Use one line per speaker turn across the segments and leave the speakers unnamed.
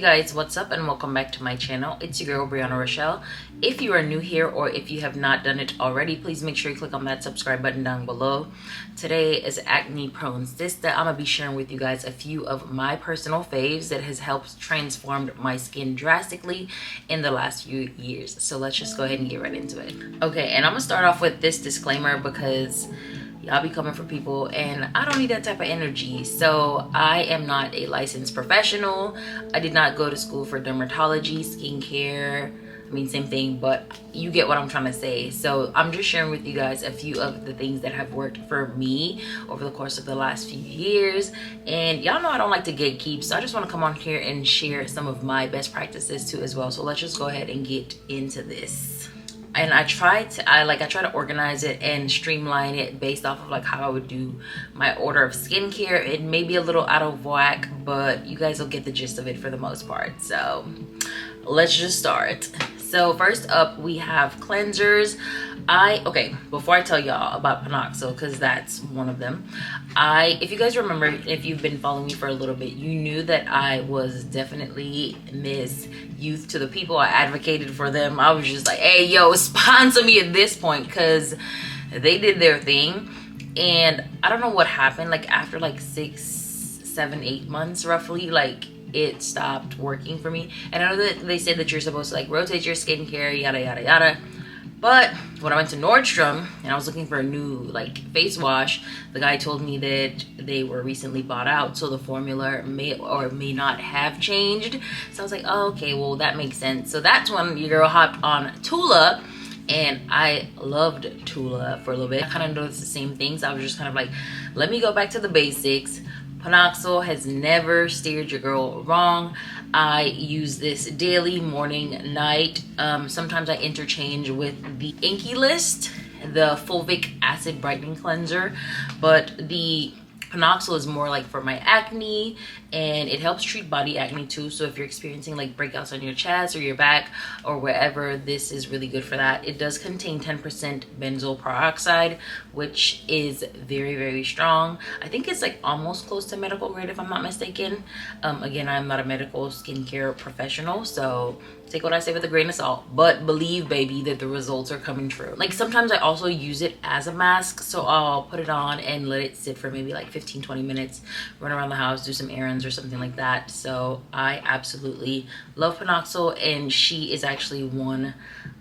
Hey guys, what's up and welcome back to my channel. It's your girl Brianna Rochelle. If you are new here or if you have not done it already, please make sure you click on that subscribe button down below. Today is Acne Prone Sister. I'm gonna be sharing with you guys a few of my personal faves that has helped transform my skin drastically in the last few years. So let's just go ahead and get right into it. Okay, and I'm gonna start off with this disclaimer because y'all be coming for people and I don't need that type of energy. So I am not a licensed professional. I did not go to school for dermatology, skincare. I mean, same thing, but you get what I'm trying to say. So I'm just sharing with you guys a few of the things that have worked for me over the course of the last few years. And y'all know I don't like to gatekeep, so I just want to come on here and share some of my best practices too as well. So let's just go ahead and get into this. And I try to organize it and streamline it based off of like how I would do my order of skincare. It may be a little out of whack, but you guys will get the gist of it for the most part. So let's just start. So first up, we have cleansers. Okay, before I tell y'all about Panoxyl, because that's one of them, if you guys remember, if you've been following me for a little bit, you knew that I was definitely Miss Youth to the People. I advocated for them. I was just like, hey, yo, sponsor me at this point, because they did their thing. And I don't know what happened, like after like 6, 7, 8 months roughly, like it stopped working for me. And I know that they said that you're supposed to like rotate your skincare, yada yada yada. But when I went to Nordstrom and I was looking for a new like face wash, the guy told me that they were recently bought out, so the formula may or may not have changed. So I was like, oh, okay, well that makes sense. So that's when your girl hopped on Tula, and I loved Tula for a little bit. I kind of noticed the same things. I was just kind of like, let me go back to the basics. Panoxyl has never steered your girl wrong. I use this daily, morning, night. Sometimes I interchange with the Inkylist, the fulvic acid brightening cleanser, but the Panoxyl is more like for my acne, and it helps treat body acne too. So if you're experiencing like breakouts on your chest or your back or wherever, this is really good for that. It does contain 10% benzoyl peroxide, which is very, very strong. I think it's like almost close to medical grade if I'm not mistaken. Again, I'm not a medical skincare professional, so take what I say with a grain of salt, but believe, baby, that the results are coming true. Like sometimes I also use it as a mask, so I'll put it on and let it sit for maybe like 15-20 minutes, run around the house, do some errands or something like that. So I absolutely love Panoxyl, and she is actually one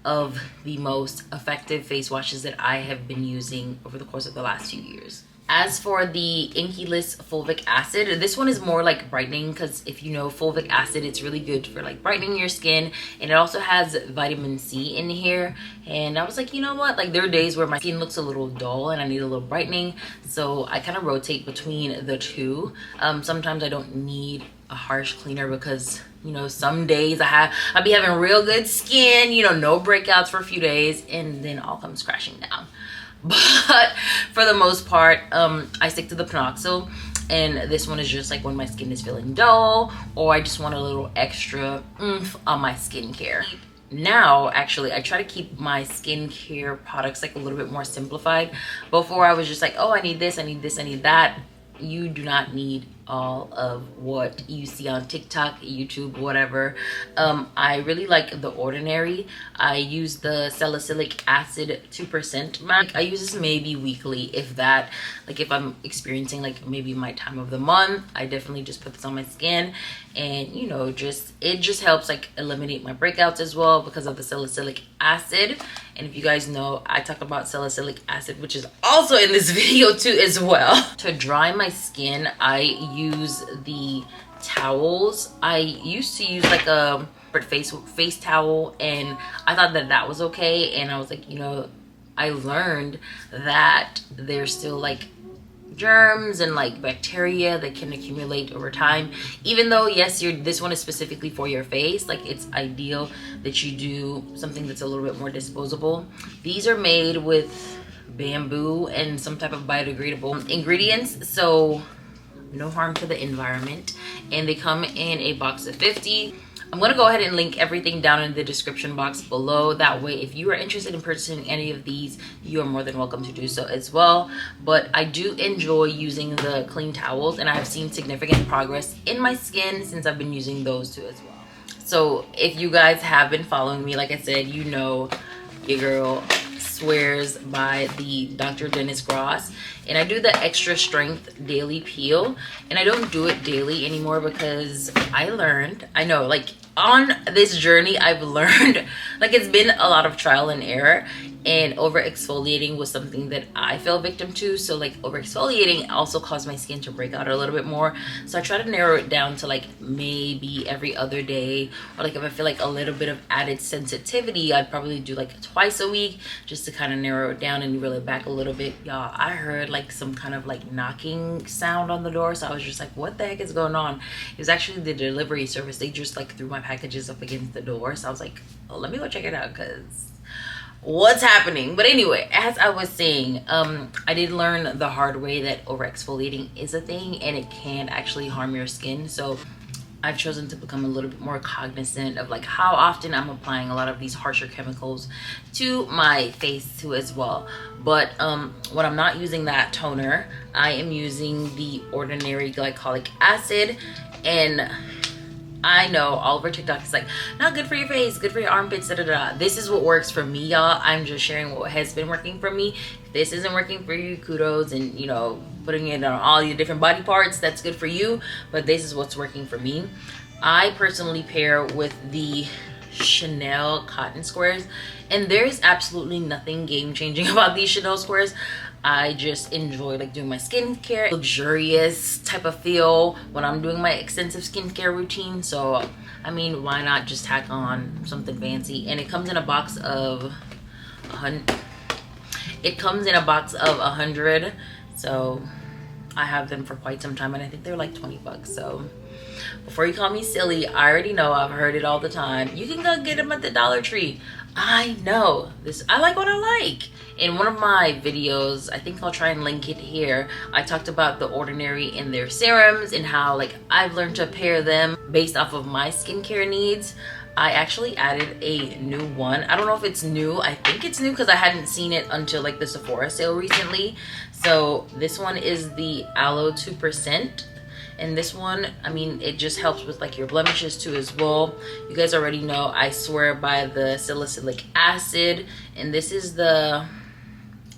of the most effective face washes that I have been using over the course of the last few years. As for the Inkylist fulvic acid, this one is more like brightening, because if you know fulvic acid, it's really good for like brightening your skin, and it also has vitamin C in here. And I was like, you know what, like there are days where my skin looks a little dull and I need a little brightening, so I kind of rotate between the two. Sometimes I don't need a harsh cleaner because, you know, some days I'll be having real good skin, you know, no breakouts for a few days, and then all comes crashing down. But for the most part, I stick to the Panoxyl, and this one is just like when my skin is feeling dull or I just want a little extra oomph on my skincare. Now, actually, I try to keep my skincare products like a little bit more simplified. Before I was just like, oh, I need this, I need this, I need that. You do not need all of what you see on TikTok, YouTube, whatever. I really like the Ordinary. I use the salicylic acid 2% mask. I use this maybe weekly, if that. Like if I'm experiencing like maybe my time of the month, I definitely just put this on my skin, and you know, it just helps like eliminate my breakouts as well because of the salicylic acid. And if you guys know, I talk about salicylic acid, which is also in this video too as well. To dry my skin, I use the towels. I used to use like a face towel, and I thought that that was okay. And I was like, you know, I learned that there's still like germs and like bacteria that can accumulate over time. Even though yes, this one is specifically for your face, like it's ideal that you do something that's a little bit more disposable. These are made with bamboo and some type of biodegradable ingredients, so no harm to the environment, and they come in a box of 50. I'm gonna go ahead and link everything down in the description box below. That way, if you are interested in purchasing any of these, you are more than welcome to do so as well. But I do enjoy using the clean towels, and I have seen significant progress in my skin since I've been using those too as well. So if you guys have been following me, like I said, you know your girl swears by the Dr. Dennis Gross, and I do the extra strength daily peel, and I don't do it daily anymore because I know, like, on this journey I've learned, like, it's been a lot of trial and error, and over exfoliating was something that I fell victim to. So like, over exfoliating also caused my skin to break out a little bit more, so I try to narrow it down to like maybe every other day, or like if I feel like a little bit of added sensitivity, I'd probably do like twice a week, just to kind of narrow it down and reel it back a little bit. Y'all, I heard like some kind of like knocking sound on the door, so I was just like, what the heck is going on? It was actually the delivery service. They just like threw my packages up against the door, so I was like, oh, let me go check it out, because what's happening? But anyway, as I was saying, I did learn the hard way that over exfoliating is a thing, and it can actually harm your skin. So I've chosen to become a little bit more cognizant of like how often I'm applying a lot of these harsher chemicals to my face too as well. But when I'm not using that toner, I am using the Ordinary glycolic acid. And I know all over TikTok is like, not good for your face, good for your armpits, da da da. This is what works for me, y'all. I'm just sharing what has been working for me. If this isn't working for you, kudos, and you know, putting it on all your different body parts, that's good for you. But this is what's working for me. I personally pair with the Chanel cotton squares, and there's absolutely nothing game-changing about these Chanel squares. I just enjoy like doing my skincare, luxurious type of feel when I'm doing my extensive skincare routine. So I mean, why not just tack on something fancy? And it comes in a box of 100. It comes in a box of 100, so I have them for quite some time, and I think they're like 20 bucks. So before you call me silly, I already know, I've heard it all the time, you can go get them at the Dollar Tree. I know this, I like what I like. In one of my videos, I think I'll try and link it here, I talked about the Ordinary and their serums and how like I've learned to pair them based off of my skincare needs. I actually added a new one. I don't know if it's new. I think it's new because I hadn't seen it until like the Sephora sale recently. So this one is the Aloe 2%. And this one, I mean, it just helps with like your blemishes too as well. You guys already know I swear by the salicylic acid, and this is the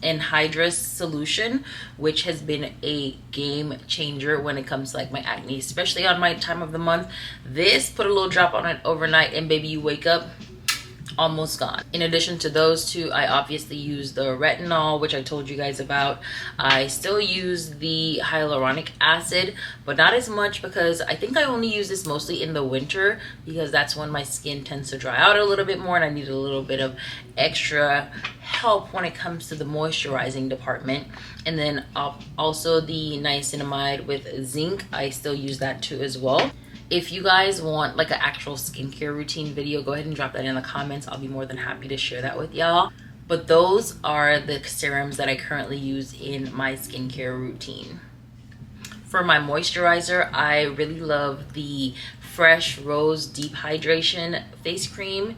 anhydrous solution, which has been a game changer when it comes to like my acne, especially on my time of the month. This, put a little drop on it overnight, and baby, you wake up almost gone. In addition to those two, I obviously use the retinol, which I told you guys about. I still use the hyaluronic acid, but not as much, because I think I only use this mostly in the winter, because that's when my skin tends to dry out a little bit more and I need a little bit of extra help when it comes to the moisturizing department. And then also the niacinamide with zinc, I still use that too as well. If you guys want like an actual skincare routine video, go ahead and drop that in the comments. I'll be more than happy to share that with y'all. But those are the serums that I currently use in my skincare routine. For my moisturizer, I really love the Fresh Rose Deep Hydration Face Cream.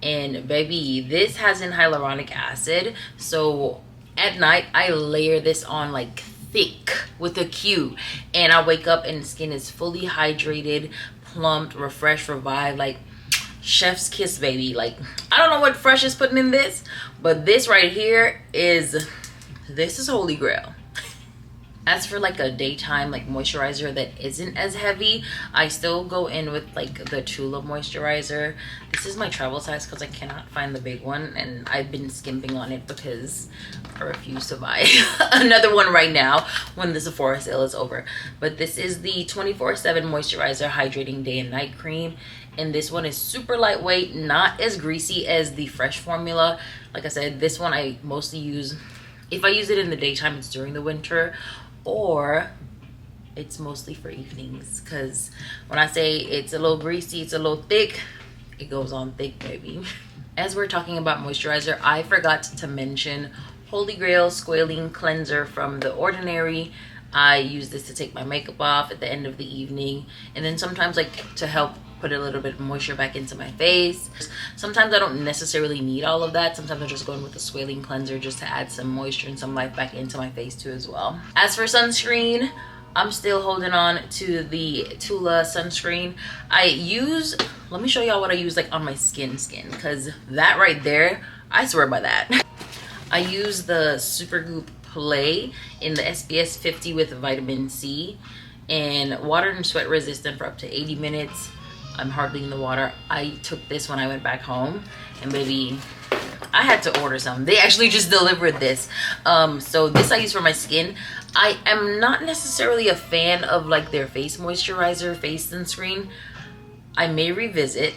And baby, this has an hyaluronic acid. So at night, I layer this on like thick with a Q, and I wake up and the skin is fully hydrated, plumped, refreshed, revived, like chef's kiss, baby. Like, I don't know what Fresh is putting in this, but this right here is, this is holy grail. As for like a daytime like moisturizer that isn't as heavy, I still go in with like the Tula moisturizer. This is my travel size because I cannot find the big one, and I've been skimping on it because I refuse to buy another one right now when the Sephora sale is over. But this is the 24/7 moisturizer hydrating day and night cream, and this one is super lightweight, not as greasy as the Fresh formula. Like I said, this one I mostly use, if I use it in the daytime, it's during the winter, or it's mostly for evenings, because when I say it's a little greasy, it's a little thick, it goes on thick, baby. As we're talking about moisturizer, I forgot to mention Holy Grail Squalene Cleanser from The Ordinary. I use this to take my makeup off at the end of the evening, and then sometimes like to help put a little bit of moisture back into my face. Sometimes I don't necessarily need all of that. Sometimes I just go in with a swaling cleanser just to add some moisture and some life back into my face too as well. As for sunscreen, I'm still holding on to the Tula sunscreen. Let me show y'all what I use like on my skin, because that right there, I swear by that. I use the Supergoop Play in the SPS 50 with vitamin C and water and sweat resistant for up to 80 minutes. I'm hardly in the water. I took this when I went back home, and baby, I had to order some. They actually just delivered this. So this I use for my skin. I am not necessarily a fan of like their face moisturizer, face sunscreen. I may revisit.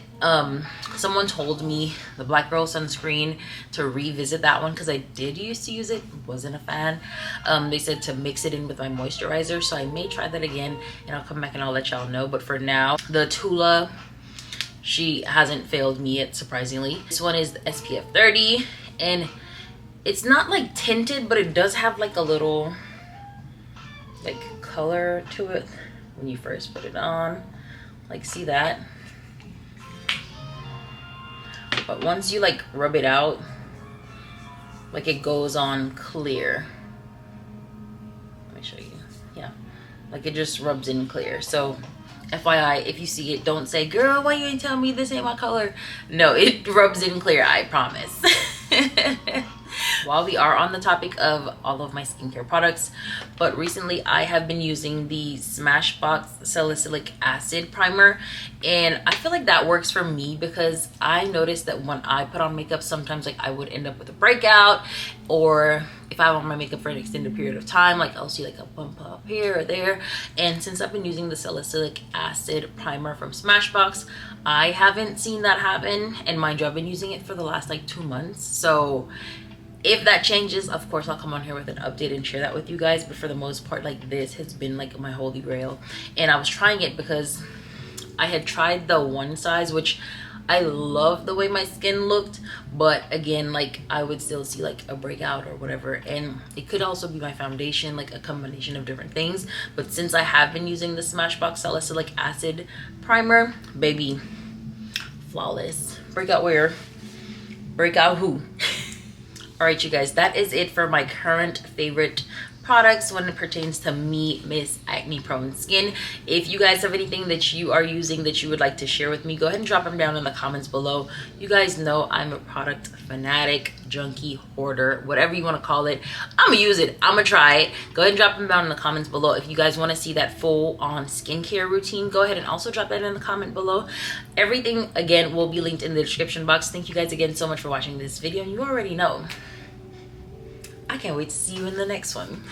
Someone told me the Black Girl sunscreen to revisit that one because I did used to use it, wasn't a fan. They said to mix it in with my moisturizer, so I may try that again and I'll come back and I'll let y'all know. But for now, the Tula, she hasn't failed me yet, surprisingly. This one is the SPF 30 and it's not like tinted, but it does have like a little like color to it when you first put it on. Like, see that? But once you like rub it out, like it goes on clear. Let me show you. Yeah, like it just rubs in clear. So FYI, if you see it, don't say, girl, why you ain't tell me this ain't my color? No, it rubs in clear, I promise. While we are on the topic of all of my skincare products, but recently I have been using the Smashbox Salicylic Acid Primer, and I feel like that works for me because I noticed that when I put on makeup, sometimes like I would end up with a breakout, or if I have on my makeup for an extended period of time, like I'll see like a bump up here or there. And since I've been using the Salicylic Acid Primer from Smashbox, I haven't seen that happen. And mind you, I've been using it for the last like 2 months, so if that changes, of course I'll come on here with an update and share that with you guys. But for the most part, like, this has been like my holy grail. And I was trying it because I had tried the one size, which I love the way my skin looked, but again, like I would still see like a breakout or whatever. And it could also be my foundation, like a combination of different things. But since I have been using the Smashbox Salicylic Acid Primer, baby, flawless. Breakout where? Breakout who? All right, you guys, that is it for my current favorite products when it pertains to me, Miss Acne Prone Skin. If you guys have anything that you are using that you would like to share with me, go ahead and drop them down in the comments below. You guys know I'm a product fanatic, junkie, hoarder, whatever you want to call it. I'm gonna use it, I'm gonna try it. Go ahead and drop them down in the comments below. If you guys want to see that full on skincare routine, go ahead and also drop that in the comment below. Everything again will be linked in the description box. Thank you guys again so much for watching this video, and you already know I can't wait to see you in the next one.